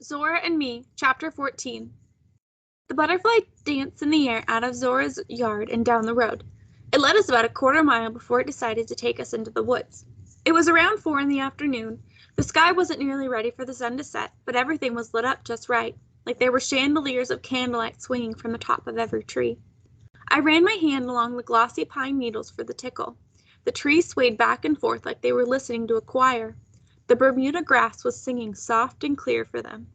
Zora and Me, Chapter 14. The butterfly danced in the air out of Zora's yard and down the road. It led us about a quarter mile before it decided to take us into the woods. It was around 4 in the afternoon. The sky wasn't nearly ready for the sun to set, but everything was lit up just right, like there were chandeliers of candlelight swinging from the top of every tree. I ran my hand along the glossy pine needles for the tickle. The trees swayed back and forth like they were listening to a choir. The Bermuda grass was singing soft and clear for them.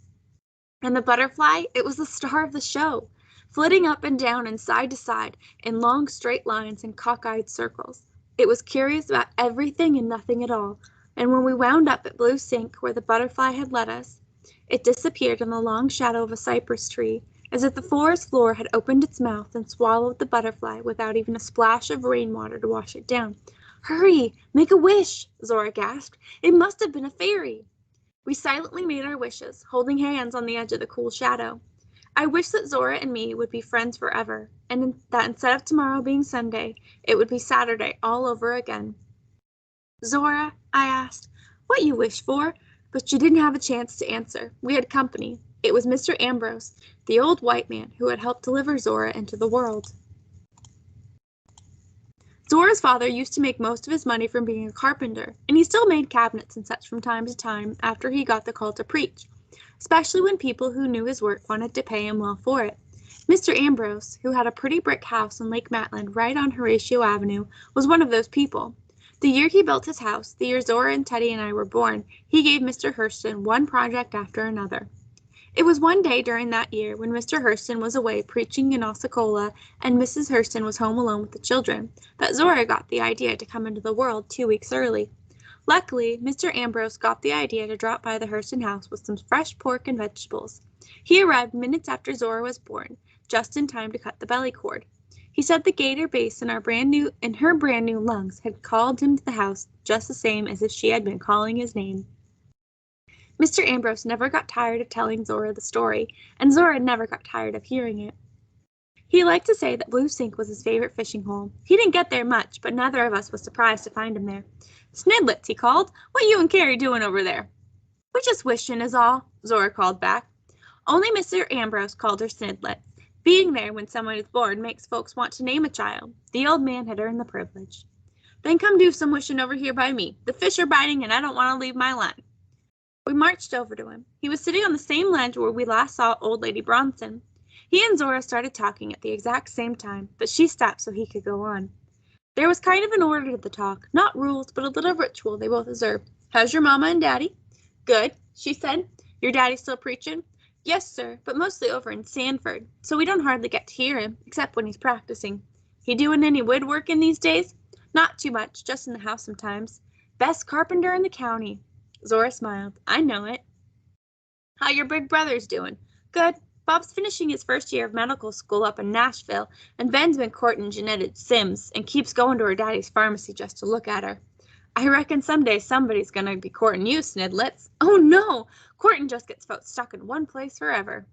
And the butterfly, it was the star of the show, flitting up and down and side to side in long straight lines and cockeyed circles. It was curious about everything and nothing at all, and when we wound up at Blue Sink, where the butterfly had led us, it disappeared in the long shadow of a cypress tree, as if the forest floor had opened its mouth and swallowed the butterfly without even a splash of rainwater to wash it down. "Hurry! Make a wish!" Zora gasped. "It must have been a fairy." We silently made our wishes, holding hands on the edge of the cool shadow. I wished that Zora and me would be friends forever, and that instead of tomorrow being Sunday, it would be Saturday all over again. "Zora," I asked, "what you wish for?" But she didn't have a chance to answer. We had company. It was Mr. Ambrose, the old white man who had helped deliver Zora into the world. Zora's father used to make most of his money from being a carpenter, and he still made cabinets and such from time to time after he got the call to preach, especially when people who knew his work wanted to pay him well for it. Mr. Ambrose, who had a pretty brick house in Lake Matland right on Horatio Avenue, was one of those people. The year he built his house, the year Zora and Teddy and I were born, he gave Mr. Hurston one project after another. It was one day during that year, when Mr. Hurston was away preaching in Osceola and Mrs. Hurston was home alone with the children, that Zora got the idea to come into the world 2 weeks early. Luckily, Mr. Ambrose got the idea to drop by the Hurston house with some fresh pork and vegetables. He arrived minutes after Zora was born, just in time to cut the belly cord. He said the gator bass in her brand new lungs had called him to the house just the same as if she had been calling his name. Mr. Ambrose never got tired of telling Zora the story, and Zora never got tired of hearing it. He liked to say that Blue Sink was his favorite fishing hole. He didn't get there much, but neither of us was surprised to find him there. "Snidlets," he called, "what you and Carrie doing over there?" "We're just wishing is all," Zora called back. Only Mr. Ambrose called her Snidlets. Being there when someone is born makes folks want to name a child. The old man had earned the privilege. "Then come do some wishing over here by me. The fish are biting and I don't want to leave my line." We marched over to him. He was sitting on the same ledge where we last saw Old Lady Bronson. He and Zora started talking at the exact same time, but she stopped so he could go on. There was kind of an order to the talk, not rules, but a little ritual they both observed. "How's your mama and daddy?" "Good," she said. "Your daddy still preaching?" "Yes, sir, but mostly over in Sanford, so we don't hardly get to hear him, except when he's practicing." "He doing any woodworking these days?" "Not too much, just in the house sometimes." "Best carpenter in the county." Zora smiled. "I know it." "How your big brother's doing?" "Good. Bob's finishing his first year of medical school up in Nashville, and Ben's been courting Jeanette Sims and keeps going to her daddy's pharmacy just to look at her." "I reckon someday somebody's gonna be courting you, Snidlets." "Oh, no! Courting just gets folks stuck in one place forever."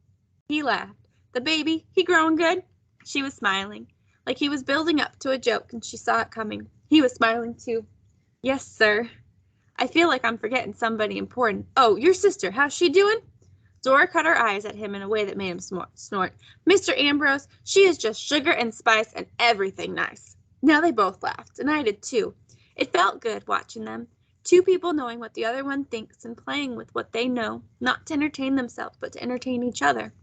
He laughed. "The baby, he growing good?" She was smiling, like he was building up to a joke and she saw it coming. He was smiling too. "Yes, sir." "I feel like I'm forgetting somebody important. Oh, your sister, how's she doing?" Zora cut her eyes at him in a way that made him snort. "Mr. Ambrose, she is just sugar and spice and everything nice." Now they both laughed, and I did too. It felt good watching them, two people knowing what the other one thinks and playing with what they know, not to entertain themselves, but to entertain each other.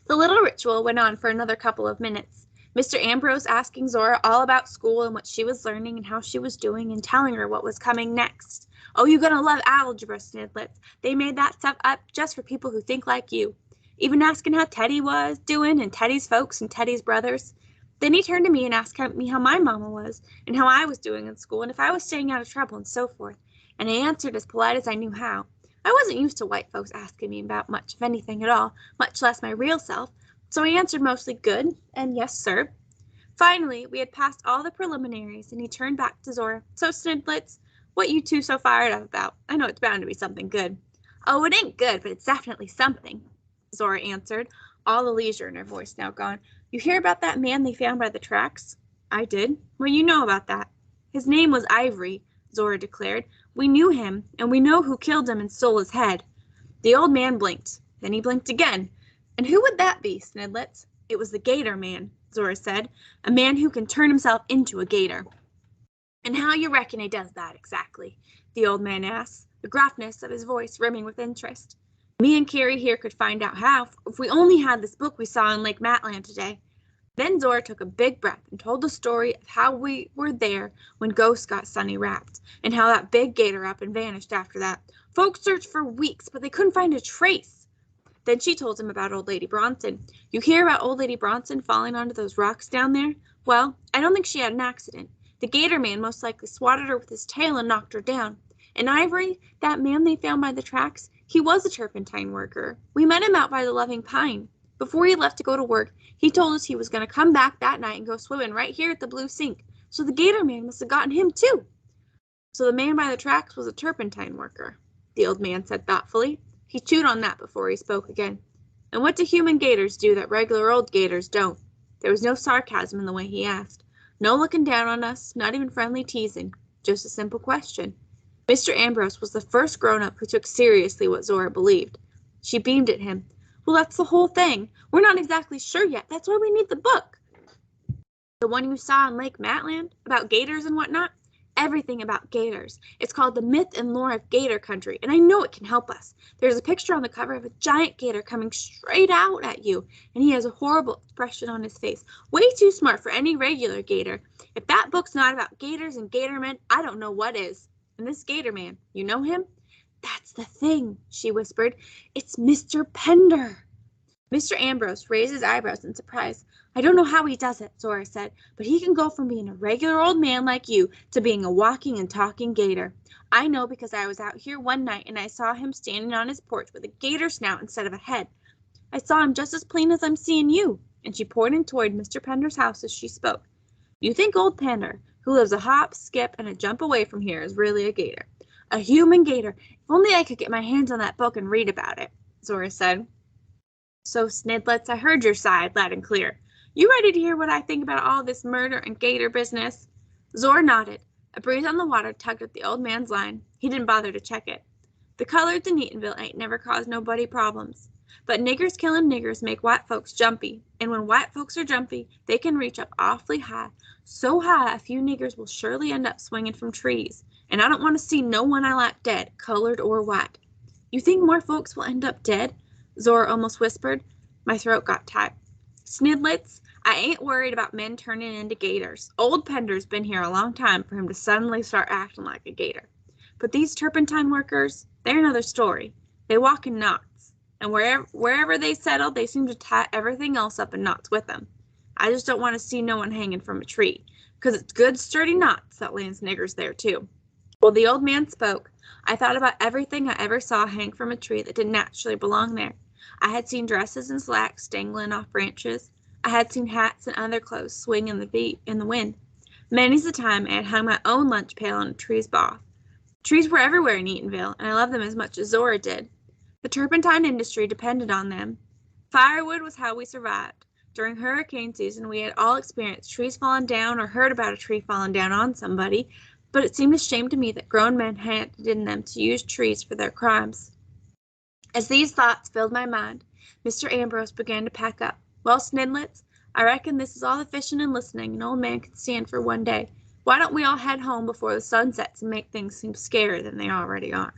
The little ritual went on for another couple of minutes. Mr. Ambrose asking Zora all about school and what she was learning and how she was doing and telling her what was coming next. "Oh, you're gonna love algebra, Snidlets. They made that stuff up just for people who think like you." Even asking how Teddy was doing and Teddy's folks and Teddy's brothers. Then he turned to me and asked me how my mama was and how I was doing in school and if I was staying out of trouble and so forth. And I answered as polite as I knew how. I wasn't used to white folks asking me about much of anything at all, much less my real self, so I answered mostly good and yes, sir. Finally, we had passed all the preliminaries, and he turned back to Zora. "So, Snidlets, what you two so fired up about? I know it's bound to be something good." "Oh, it ain't good, but it's definitely something," Zora answered, all the leisure in her voice now gone. "You hear about that man they found by the tracks?" I did. "What you know about that?" "His name was Ivory," Zora declared. "We knew him, and we know who killed him and stole his head." The old man blinked. Then he blinked again. And who would that be, Snidlets? It was the gator man, Zora said. A man who can turn himself into a gator. And how you reckon he does that exactly? The old man asked, the gruffness of his voice rimming with interest. Me and Carrie here could find out how if we only had this book we saw in Lake Matland today. Then Zora took a big breath and told the story of how we were there when Ghost got Sunny wrapped, and how that big gator up and vanished after that. Folks searched for weeks, but they couldn't find a trace. Then she told him about Old Lady Bronson. You hear about Old Lady Bronson falling onto those rocks down there? Well, I don't think she had an accident. The gator man most likely swatted her with his tail and knocked her down. And Ivory, that man they found by the tracks, he was a turpentine worker. We met him out by the Loving Pine. Before he left to go to work, he told us he was going to come back that night and go swimming right here at the Blue Sink. So the gator man must have gotten him too. So the man by the tracks was a turpentine worker, the old man said thoughtfully. He chewed on that before he spoke again. And what do human gators do that regular old gators don't? There was no sarcasm in the way he asked. No looking down on us, not even friendly teasing. Just a simple question. Mr. Ambrose was the first grown-up who took seriously what Zora believed. She beamed at him. Well, that's the whole thing. We're not exactly sure yet. That's why we need the book. The one you saw in Lake Matland, about gators and whatnot? Everything about gators. It's called The Myth and Lore of Gator Country, and I know it can help us. There's a picture on the cover of a giant gator coming straight out at you, and he has a horrible expression on his face. Way too smart for any regular gator. If that book's not about gators and gatormen, I don't know what is. And this gator man, you know him? That's the thing, she whispered. It's Mr. Pender. Mr. Ambrose raised his eyebrows in surprise. I don't know how he does it, Zora said, but he can go from being a regular old man like you to being a walking and talking gator. I know because I was out here one night and I saw him standing on his porch with a gator snout instead of a head. I saw him just as plain as I'm seeing you, and she pointed toward Mr. Pender's house as she spoke. You think old Pender, who lives a hop, skip, and a jump away from here, is really a gator. A human gator. If only I could get my hands on that book and read about it, Zora said. So, Snidlets, I heard your side loud and clear. You ready to hear what I think about all this murder and gator business? Zora nodded. A breeze on the water tugged at the old man's line. He didn't bother to check it. The coloreds in Eatonville ain't never caused nobody problems. But niggers killing niggers make white folks jumpy, and when white folks are jumpy, they can reach up awfully high, so high a few niggers will surely end up swinging from trees, and I don't want to see no one I like dead, colored or white. You think more folks will end up dead? Zora almost whispered. My throat got tight. Snidlets, I ain't worried about men turning into gators. Old Pender's been here a long time for him to suddenly start acting like a gator. But these turpentine workers, they're another story. They walk in knots, and wherever they settle, they seem to tie everything else up in knots with them. I just don't want to see no one hanging from a tree, 'cause it's good sturdy knots that lands niggers there too. While the old man spoke, I thought about everything I ever saw hang from a tree that didn't naturally belong there. I had seen dresses and slacks dangling off branches. I had seen hats and other clothes swing in the wind. Many's the time I had hung my own lunch pail on a tree's bough. Trees were everywhere in Eatonville, and I loved them as much as Zora did. The turpentine industry depended on them. Firewood was how we survived. During hurricane season, we had all experienced trees falling down or heard about a tree falling down on somebody, but it seemed a shame to me that grown men had it in them to use trees for their crimes. As these thoughts filled my mind, Mr. Ambrose began to pack up. Well, Snidlets, I reckon this is all the fishing and listening an old man can stand for one day. Why don't we all head home before the sun sets and make things seem scarier than they already are?